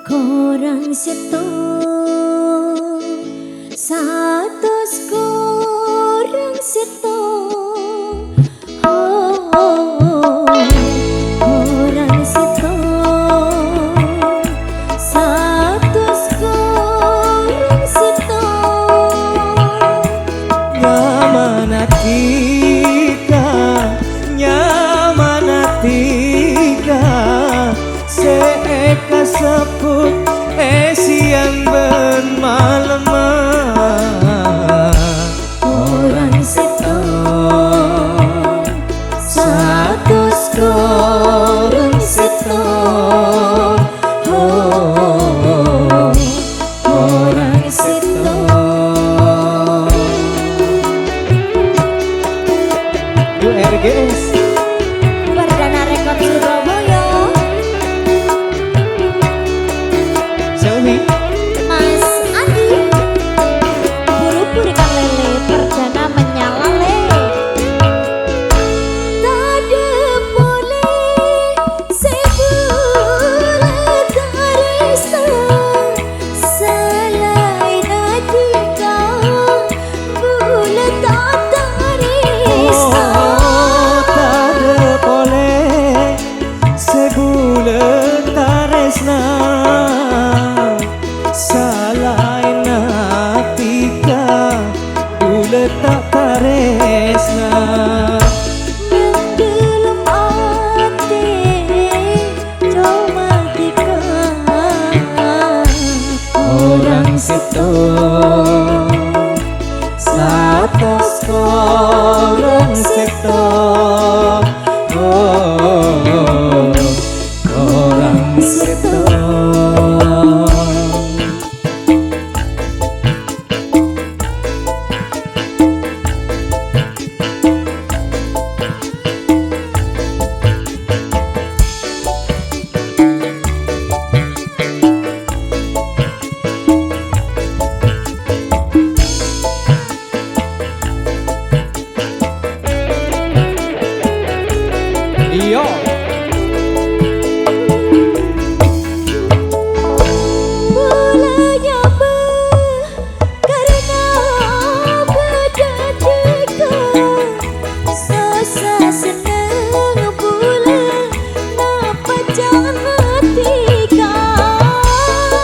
Korang seto satus korang seto korang seto satus korang seto nyamanatika seeka seput siang ben malam orang seto satus korang seto orang seto URGS Perdana Rekod Surabaya Selvi Mas Andi buru-buru ikan lele perdana menyala le tade boleh sebulan karisa selain adika bulan tak tarisa tade boleh sebulan taresna salain atika bulan tak taresna menggelum hati romantika orang seto satus korang seto orang seto Yo bolanya karena berdetika susah senang bulan napa jangan tika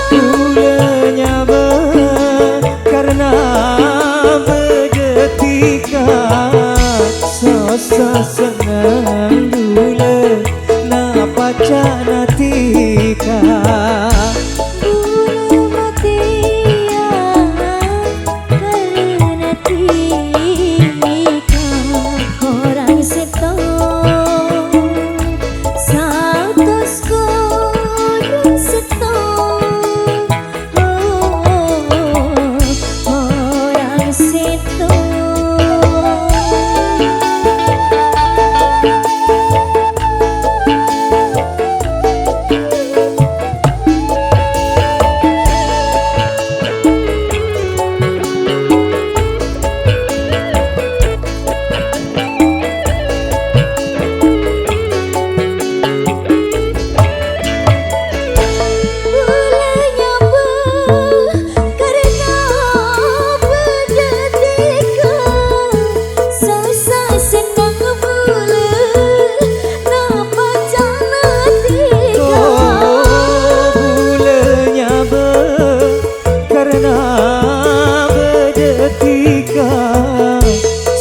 bulannya karena berdetika susah senang bulan napa jana tika bulu matia karena tika korang seto satus korang seto orang seto bolanya karena berdetika susah senang bulan napa jangan tika bulannya karena berdetika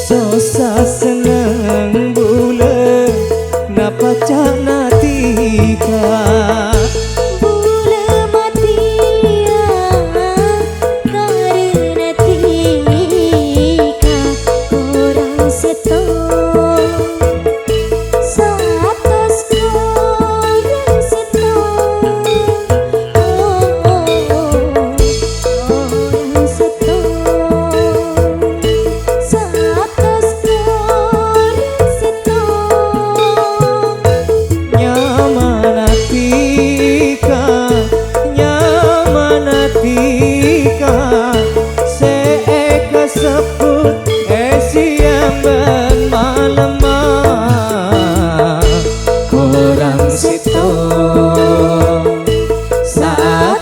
susah senang bulan napa jana tika bulu matia karena tika orang seto satus korang seto orang seto satus korang seto nyamanatika nyamanatika seeka seput siang ben malam korang seto saat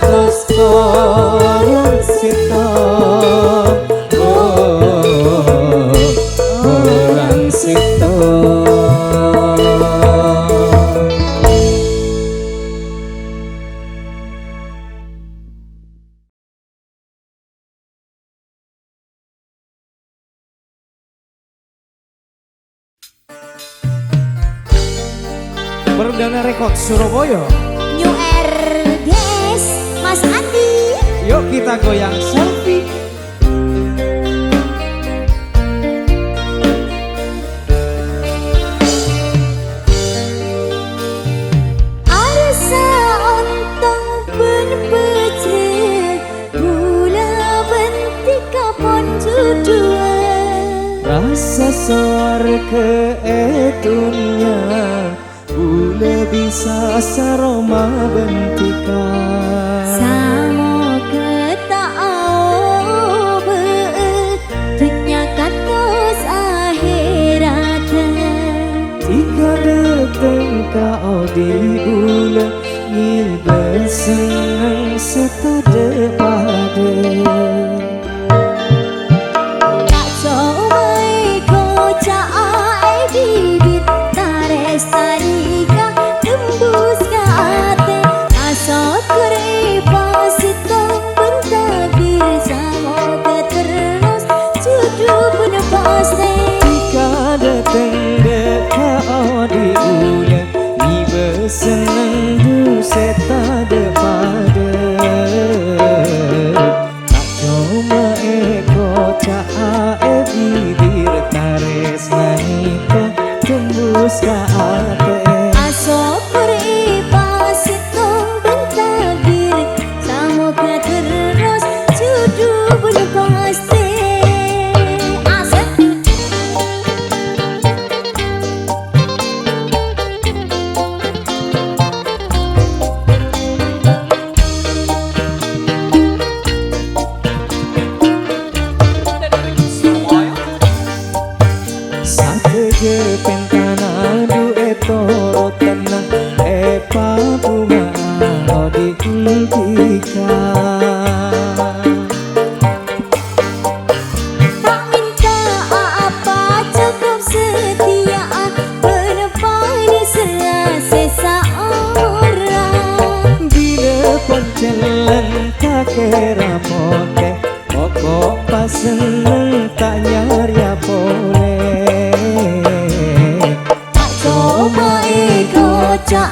Perdana Rekod Surabaya. New RGS Mas Andi. Yuk kita goyang selfie. Arsa ontong ben pecre Gula bentik kapon judua Rasa soar ke etunya Bule bisa saroma bentikan Samo ketau beut Tenyakan tos akhiratan Jika datang kau di bule Ngibe senang setade pada Tak comai kocak ai bibit Tares tarika tembus ke ate Asot kuripa sitong bentabir Samo keterus judu pun pasti Jika datang kau di bule Ngibe senang du setade pada Tak cuma kocak bibir tares naika tembus ke ate Asok kuripa sitong bentabir Samo keterus judu pun pasti Asik Satege pentana dueto tenang epa bunga odi intika Tak minta apa cukup setia Penepani serasa seorang Bila poncelan tak kira pote Pokok pas seneng tak nyari boleh Tak coba kocak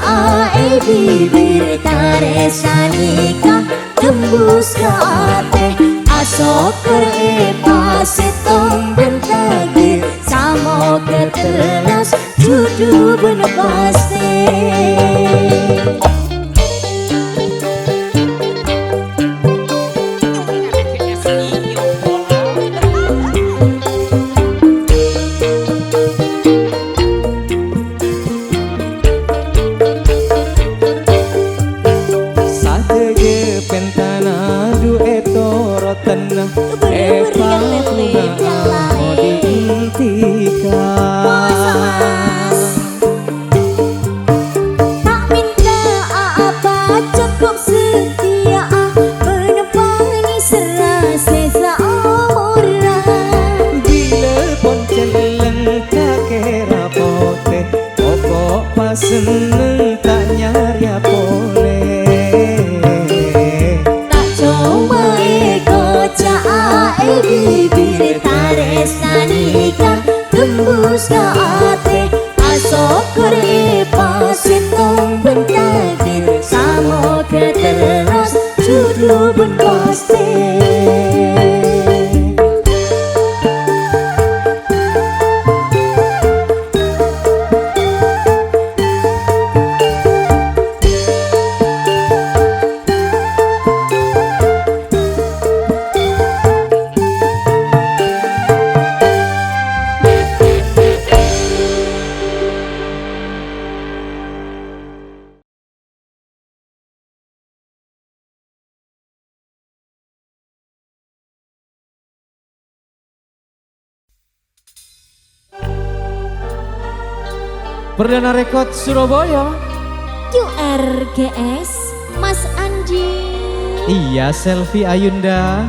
bibir tares nikah Tembus ke ate Asok kerepa setong bentagir Samo keterus judu bener pasti Satege pentana dueto tenang epa bunga odi intika Tak minta apa cukup setia Penepani serasa seorang Bila poncelan tak kira pote Pokok pas seneng tak nyari boleh Tak coba kocak bibir tares nikah Tembus ke ate Asok kuripa sitong bentagir Samo keterus judu pun pasti Perdana Rekod Surabaya. URGS Mas Andi. Iya selfie Ayunda.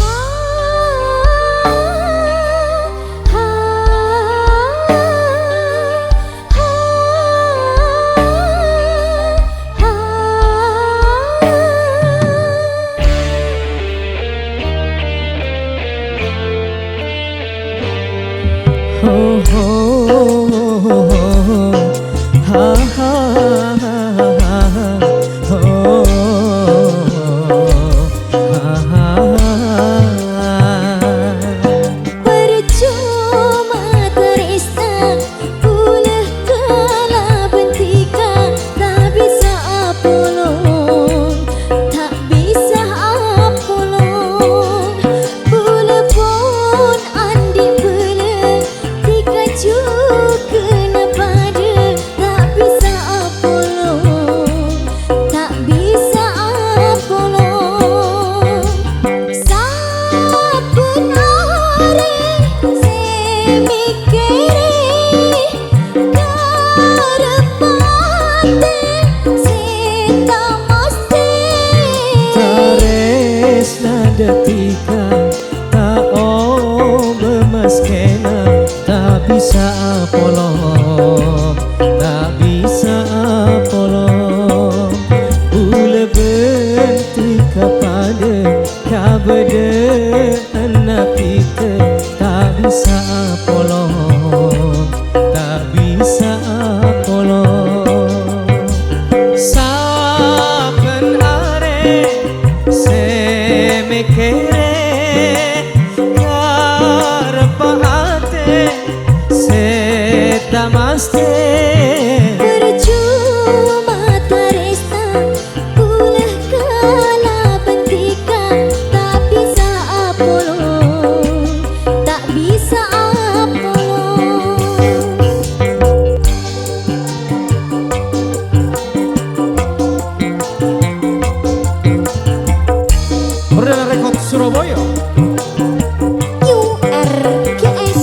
Ha sedetika tak memaskena tak bisa polong tak bisa polong ule bentika pada kabede anak kita tak bisa polong tak bisa polong saben are semekere karepate setamaste Percuma taresna ulah kala bentika tak bisa apolong tak bisa apolong Perdana Rekod Surabaya URGS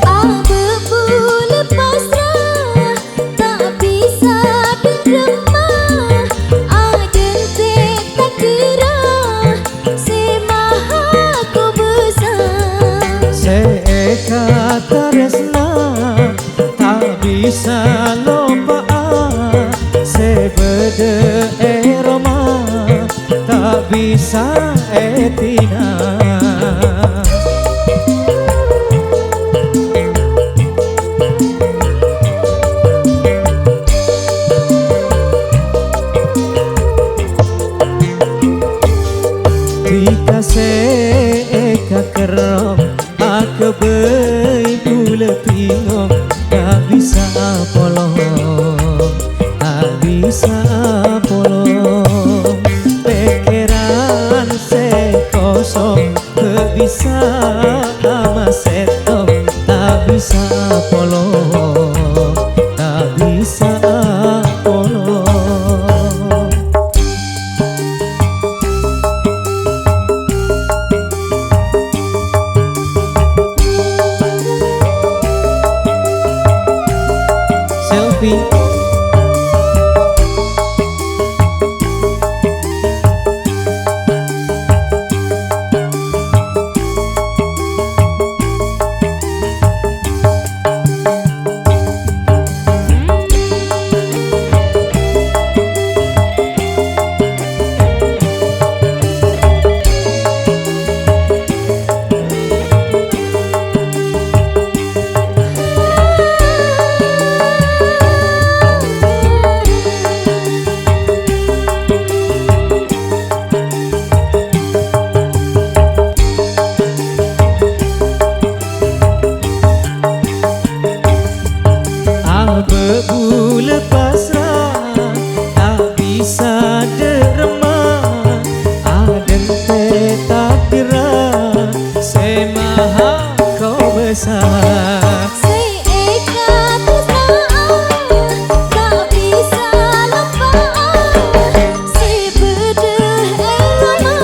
Abu lepas rah tak bisa deremah aden tak kira semaha ku besar seeka taresna tak bisa lupa sebede eroma tak bisa etina Tika seeka kerong aku bule tingong tak bisa polong tak bisa polong pikiran se kosong tak bisa ama setong tak bisa polong tak bisa polong selfie Bebu lepas rah tak bisa derema aden tak kira semaha kau besar seeka tresnaan tak bisa lepas sebede eroma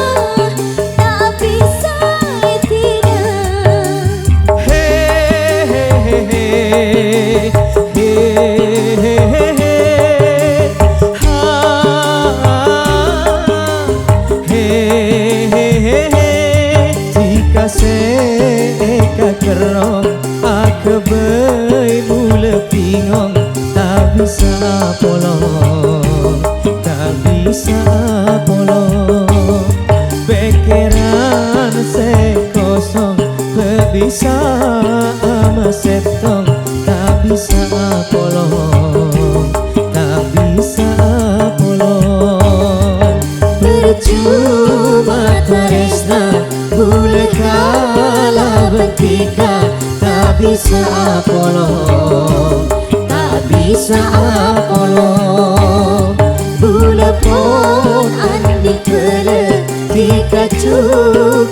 tak bisa tidak Jika seeka kerong aku mula pingong tak bisa polong tak bisa polong pikiran se kosong tak bisa ama setong tak bisa polong tak bisa polong percuma taresna boleh kalah bentika tak bisa polong tak bisa polong bula pun andi kele Pikachu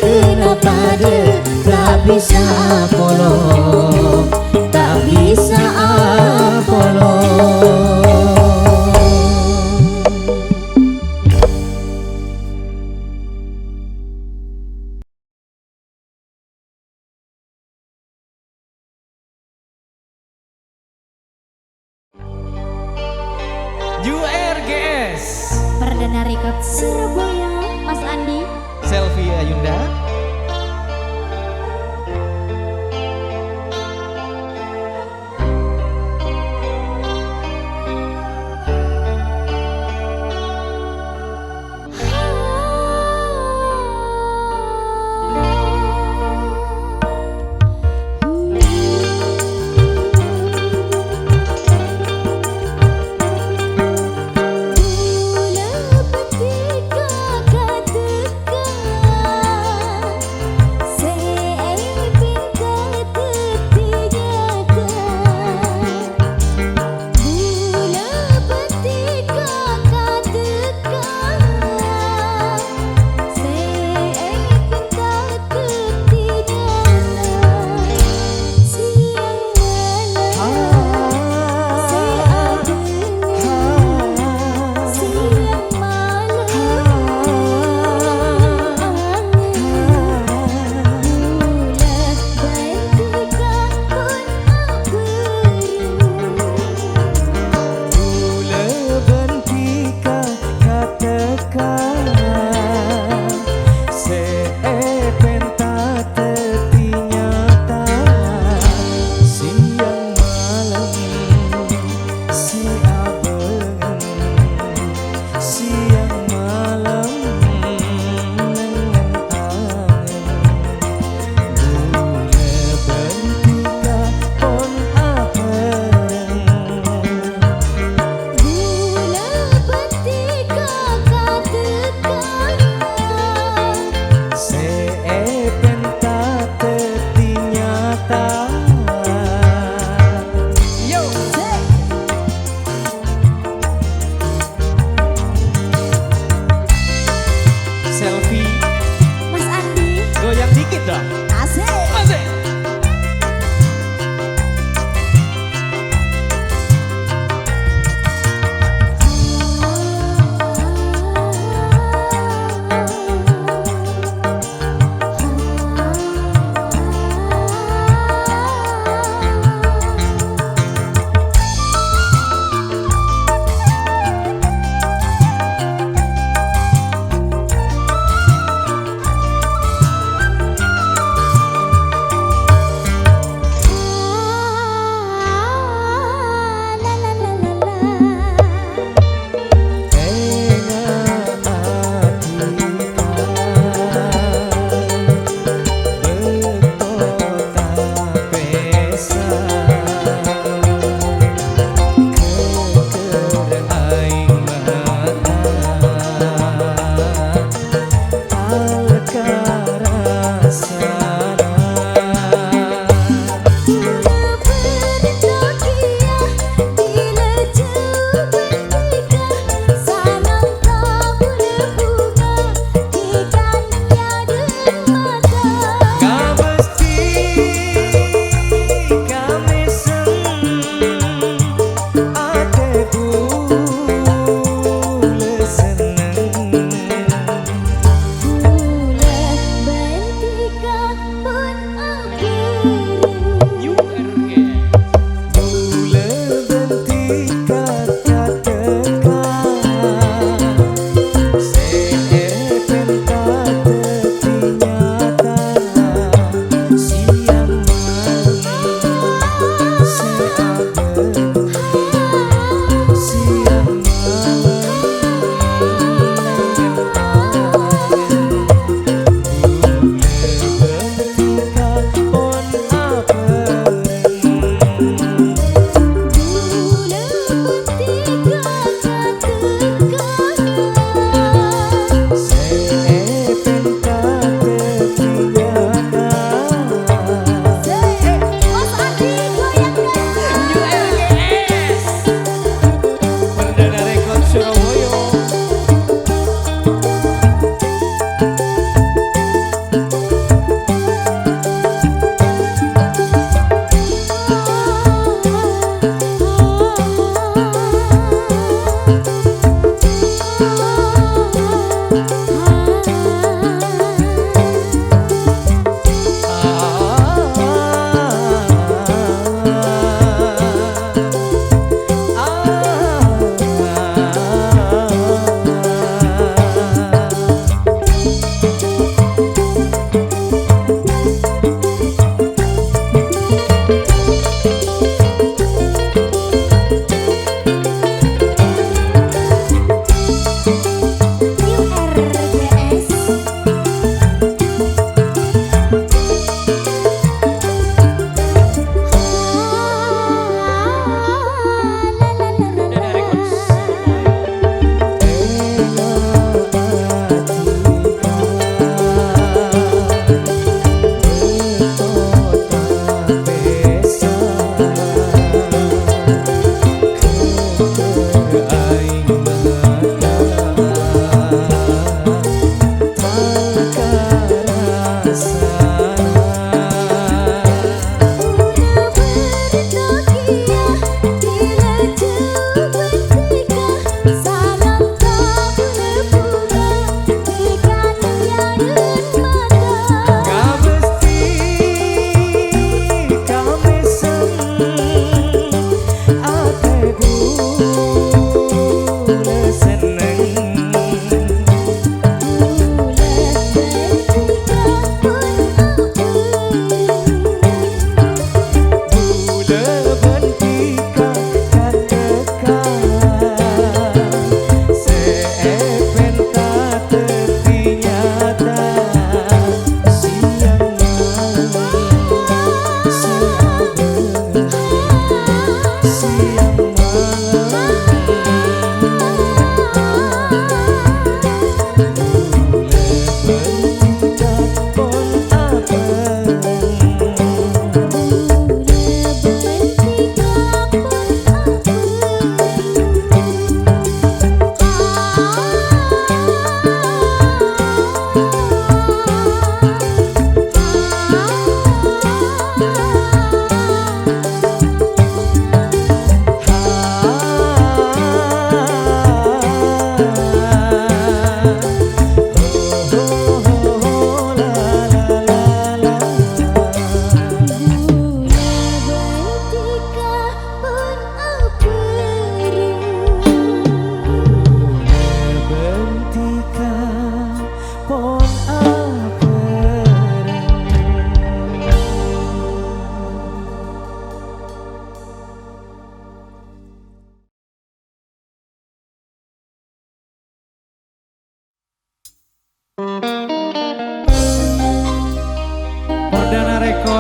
kenapa dia tak bisa polong tak bisa URGS Perdana Record Surabaya, Mas Andi. Selfie Ayunda.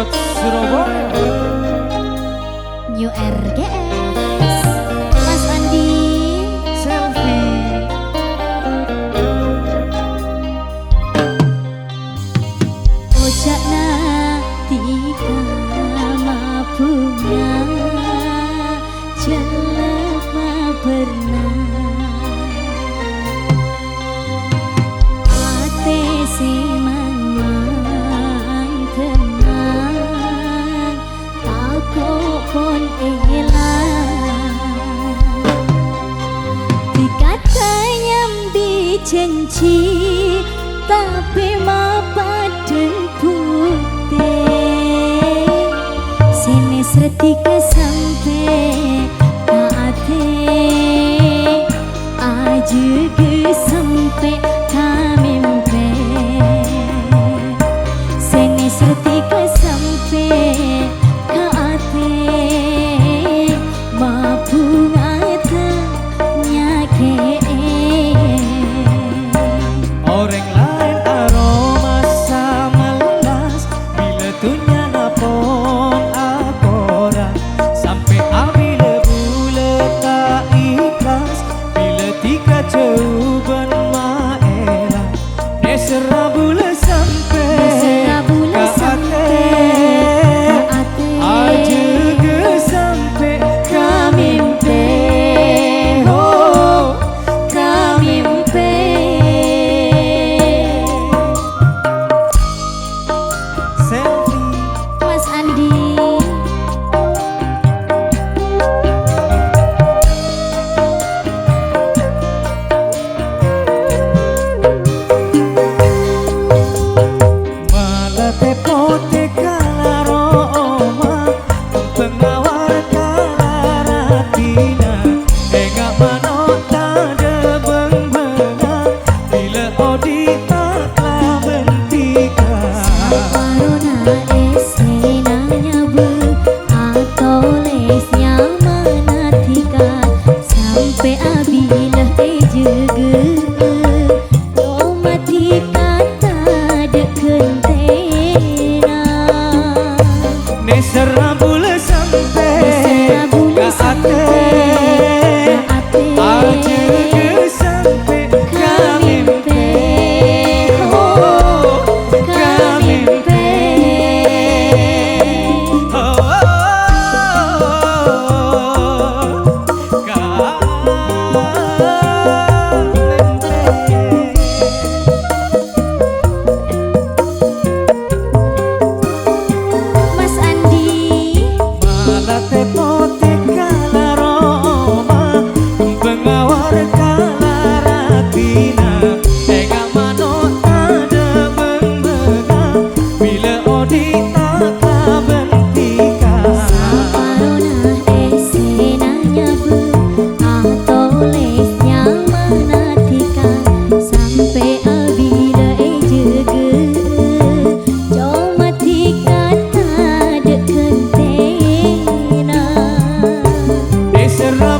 Pemkot Surabaya. New RGS Mas Andi Selfie. Ojakna tika mabungnya jelema pernah ate si mamang tenang aku pun elang dikatanya janji tapi mapaden putih sini setika sampai ate aja ke sampai kamimpe sini setika sampai ate mabungata nyake Orang lain aroma samalas bila tunya napon akora sampai abila bula tak ikhlas bila tika coban maela nesera bula sampai aja ke sampai kamimpe oh kamimpe. Selfie. Mas Andi Malah tepote kalaroma pengawar kalaratina enggak manota de beng-benga bila odita telah bentika Corona esenanya bu atau lesnya menatika sampai abilah ejege mati kata dekentena nesera bula sampai Nesera ke bula ate aja ke sampai kamimpe oh kamimpe oh Mas Andi malah tepote kalaroma pengawar kalaratina enggak manota de beng-benga bila odita tak bentika Corona esenanya bu atau lesnya menatika sampai abila ejege mati kata dekentena nesera